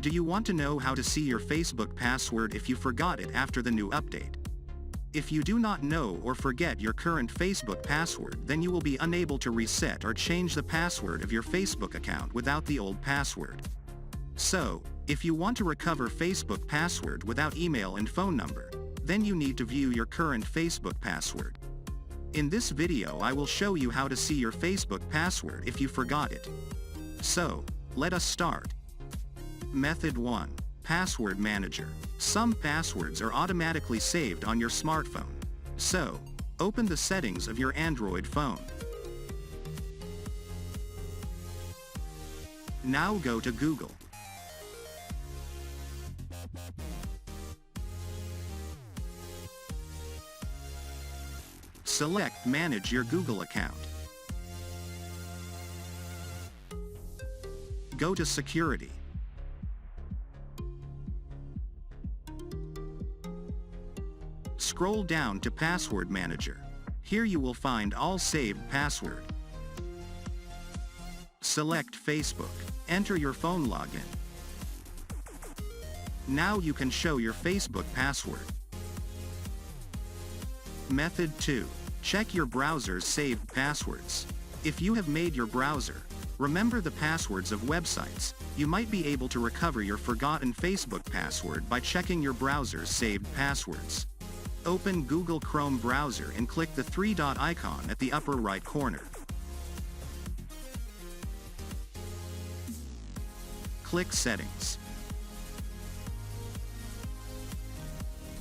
Do you want to know how to see your Facebook password if you forgot it after the new update? If you do not know or forget your current Facebook password, then you will be unable to reset or change the password of your Facebook account without the old password. So, if you want to recover Facebook password without email and phone number, then you need to view your current Facebook password. In this video I will show you how to see your Facebook password if you forgot it. So, let us start. Method 1. Password Manager. Some passwords are automatically saved on your smartphone. So, open the settings of your Android phone. Now go to Google. Select Manage your Google account. Go to Security. Scroll down to Password Manager. Here you will find all saved password. Select Facebook. Enter your phone login. Now you can show your Facebook password. Method 2. Check your browser's saved passwords. If you have made your browser, remember the passwords of websites, you might be able to recover your forgotten Facebook password by checking your browser's saved passwords. Open Google Chrome browser and click the three-dot icon at the upper right corner. Click Settings.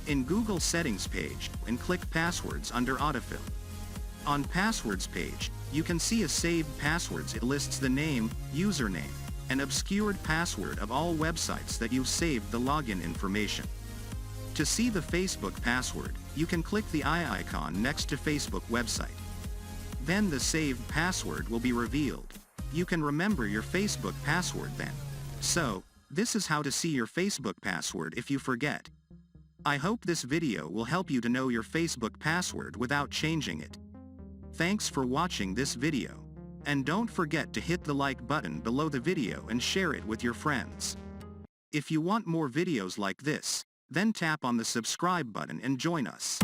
In Google Settings page, and click Passwords under Autofill. On Passwords page, you can see a saved passwords. It lists the name, username, and obscured password of all websites that you've saved the login information. To see the Facebook password, you can click the eye icon next to Facebook website. Then the saved password will be revealed. You can remember your Facebook password then. So, this is how to see your Facebook password if you forget. I hope this video will help you to know your Facebook password without changing it. Thanks for watching this video. And don't forget to hit the like button below the video and share it with your friends. If you want more videos like this, then tap on the subscribe button and join us.